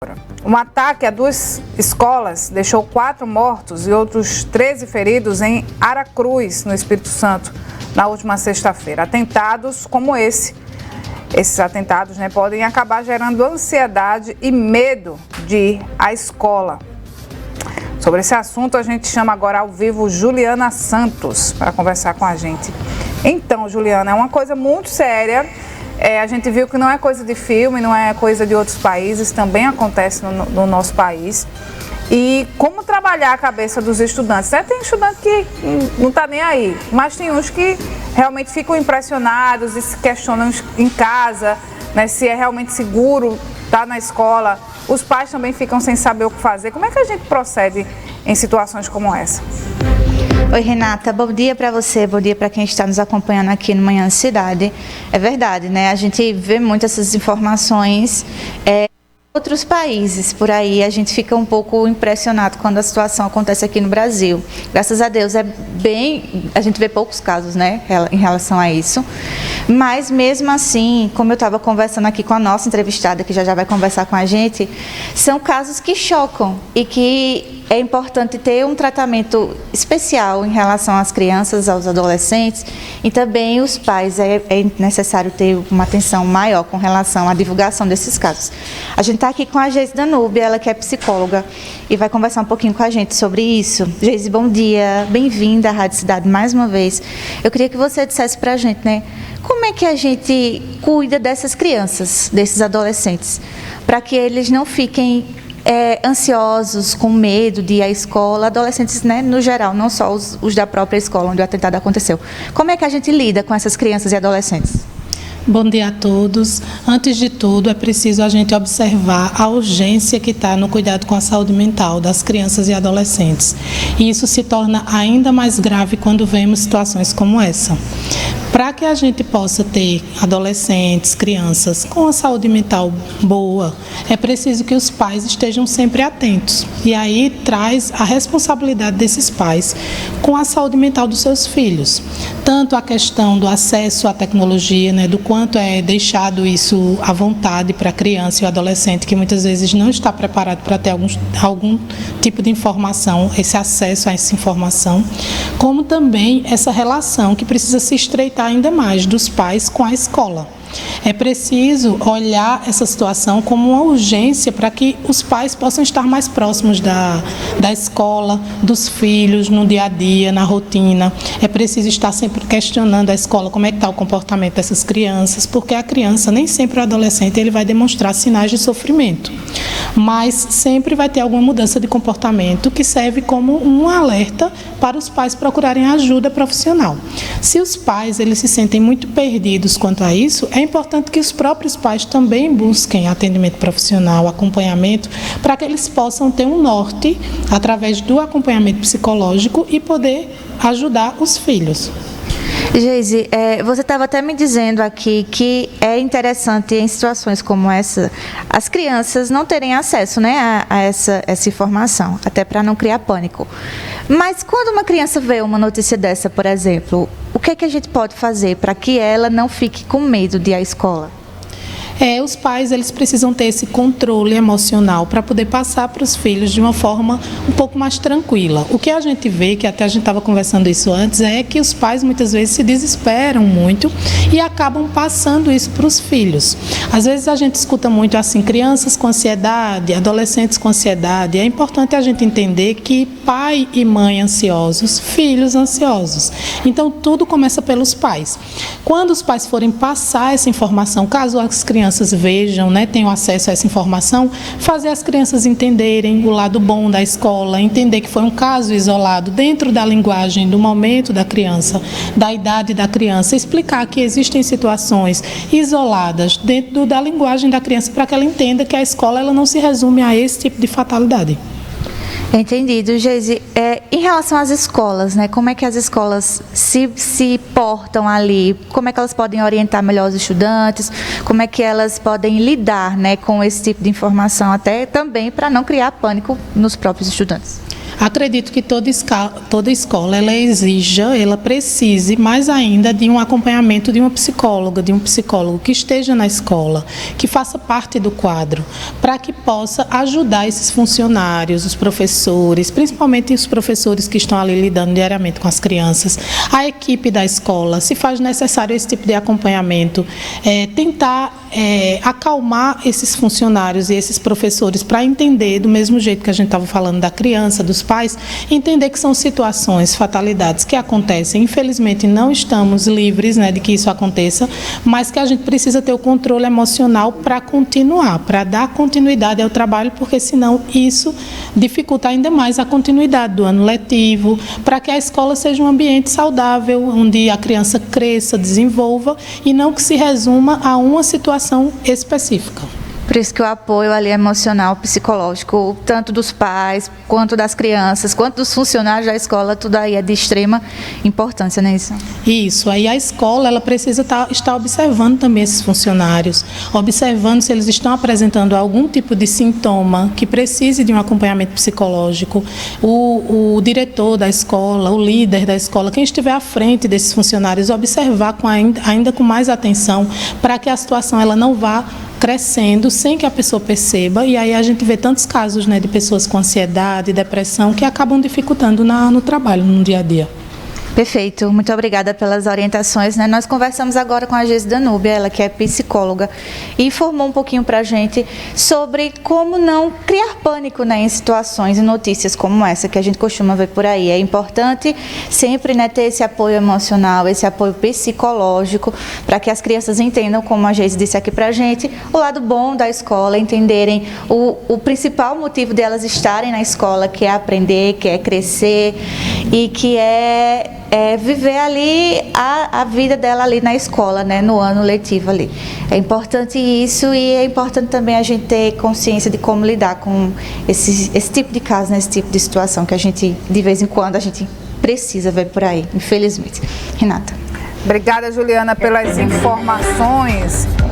Um ataque a 2 escolas deixou 4 mortos e outros 13 feridos em Aracruz, no Espírito Santo, na última sexta-feira. Atentados como esses atentados, podem acabar gerando ansiedade e medo de ir à escola. Sobre esse assunto, a gente chama agora ao vivo Juliana Santos para conversar com a gente. Então, Juliana, é uma coisa muito séria. A gente viu que não é coisa de filme, não é coisa de outros países, também acontece no nosso país. E como trabalhar a cabeça dos estudantes? Tem estudante que não está nem aí, mas tem uns que realmente ficam impressionados e se questionam em casa, se é realmente seguro estar na escola. Os pais também ficam sem saber o que fazer. Como é que a gente procede em situações como essa? Oi, Renata, bom dia para você, bom dia para quem está nos acompanhando aqui no Manhã Cidade. É verdade, A gente vê muito essas informações em outros países por aí, a gente fica um pouco impressionado quando a situação acontece aqui no Brasil. Graças a Deus a gente vê poucos casos, em relação a isso. Mas mesmo assim, como eu estava conversando aqui com a nossa entrevistada, que já vai conversar com a gente, são casos que chocam e que é importante ter um tratamento especial em relação às crianças, aos adolescentes e também os pais. É necessário ter uma atenção maior com relação à divulgação desses casos. A gente está aqui com a Geise Danúbia, ela que é psicóloga e vai conversar um pouquinho com a gente sobre isso. Geise, bom dia, bem-vinda à Rádio Cidade mais uma vez. Eu queria que você dissesse para a gente, como é que a gente cuida dessas crianças, desses adolescentes, para que eles não fiquem ansiosos, com medo de ir à escola, adolescentes, no geral, não só os da própria escola onde o atentado aconteceu. Como é que a gente lida com essas crianças e adolescentes? Bom dia a todos. Antes de tudo, é preciso a gente observar a urgência que está no cuidado com a saúde mental das crianças e adolescentes. E isso se torna ainda mais grave quando vemos situações como essa. Para que a gente possa ter adolescentes, crianças com a saúde mental boa, é preciso que os pais estejam sempre atentos. E aí traz a responsabilidade desses pais com a saúde mental dos seus filhos. Tanto a questão do acesso à tecnologia, do quanto é deixado isso à vontade para a criança e o adolescente, que muitas vezes não está preparado para ter algum tipo de informação, esse acesso a essa informação, como também essa relação que precisa se estreitar ainda mais dos pais com a escola. É preciso olhar essa situação como uma urgência para que os pais possam estar mais próximos da escola, dos filhos, no dia a dia, na rotina. É preciso estar sempre questionando a escola como é que está o comportamento dessas crianças, porque a criança, nem sempre o adolescente, ele vai demonstrar sinais de sofrimento, mas sempre vai ter alguma mudança de comportamento que serve como um alerta para os pais procurarem ajuda profissional. Se os pais eles se sentem muito perdidos quanto a isso, é importante que os próprios pais também busquem atendimento profissional, acompanhamento, para que eles possam ter um norte através do acompanhamento psicológico e poder ajudar os filhos. Geise, você estava até me dizendo aqui que é interessante em situações como essa, as crianças não terem acesso a essa informação, até para não criar pânico. Mas quando uma criança vê uma notícia dessa, por exemplo, o que é que a gente pode fazer para que ela não fique com medo de ir à escola? Os pais eles precisam ter esse controle emocional para poder passar para os filhos de uma forma um pouco mais tranquila. O que a gente vê, que até a gente estava conversando isso antes, é que os pais muitas vezes se desesperam muito e acabam passando isso para os filhos. Às vezes a gente escuta muito assim, crianças com ansiedade, adolescentes com ansiedade. É importante a gente entender que pai e mãe ansiosos, filhos ansiosos. Então tudo começa pelos pais. Quando os pais forem passar essa informação, caso as crianças vejam, tenham acesso a essa informação, fazer as crianças entenderem o lado bom da escola, entender que foi um caso isolado dentro da linguagem, do momento da criança, da idade da criança, explicar que existem situações isoladas dentro da linguagem da criança para que ela entenda que a escola ela não se resume a esse tipo de fatalidade. Entendido, Geise. Em relação às escolas, como é que as escolas se portam ali? Como é que elas podem orientar melhor os estudantes? Como é que elas podem lidar com esse tipo de informação, até também para não criar pânico nos próprios estudantes? Acredito que toda escola ela precise mais ainda de um acompanhamento de uma psicóloga, de um psicólogo que esteja na escola, que faça parte do quadro, para que possa ajudar esses funcionários, os professores, principalmente os professores que estão ali lidando diariamente com as crianças, a equipe da escola, se faz necessário esse tipo de acompanhamento, tentar acalmar esses funcionários e esses professores para entender, do mesmo jeito que a gente estava falando da criança, dos pais, entender que são situações, fatalidades que acontecem. Infelizmente, não estamos livres, né, de que isso aconteça, mas que a gente precisa ter o controle emocional para continuar, para dar continuidade ao trabalho, porque senão isso dificulta ainda mais a continuidade do ano letivo, para que a escola seja um ambiente saudável, onde a criança cresça, desenvolva e não que se resuma a uma situação específica. Por isso que o apoio ali emocional, psicológico, tanto dos pais, quanto das crianças, quanto dos funcionários da escola, tudo aí é de extrema importância, não é isso? Isso, aí a escola ela precisa estar observando também esses funcionários, observando se eles estão apresentando algum tipo de sintoma que precise de um acompanhamento psicológico. O diretor da escola, o líder da escola, quem estiver à frente desses funcionários, observar ainda com mais atenção para que a situação ela não vá crescendo sem que a pessoa perceba, e aí a gente vê tantos casos, né, de pessoas com ansiedade, depressão, que acabam dificultando no trabalho, no dia a dia. Perfeito, muito obrigada pelas orientações, né? Nós conversamos agora com a Geise Danúbia, ela que é psicóloga, e informou um pouquinho para a gente sobre como não criar pânico, né, em situações e notícias como essa que a gente costuma ver por aí. É importante sempre, né, ter esse apoio emocional, esse apoio psicológico, para que as crianças entendam, como a Geise disse aqui para a gente, o lado bom da escola, entenderem o principal motivo delas estarem na escola, que é aprender, que é crescer e que é viver ali a vida dela ali na escola, né, no ano letivo ali. É importante isso, e é importante também a gente ter consciência de como lidar com esse tipo de caso, né, esse tipo de situação que a gente, de vez em quando, a gente precisa ver por aí, infelizmente. Renata. Obrigada, Juliana, pelas informações.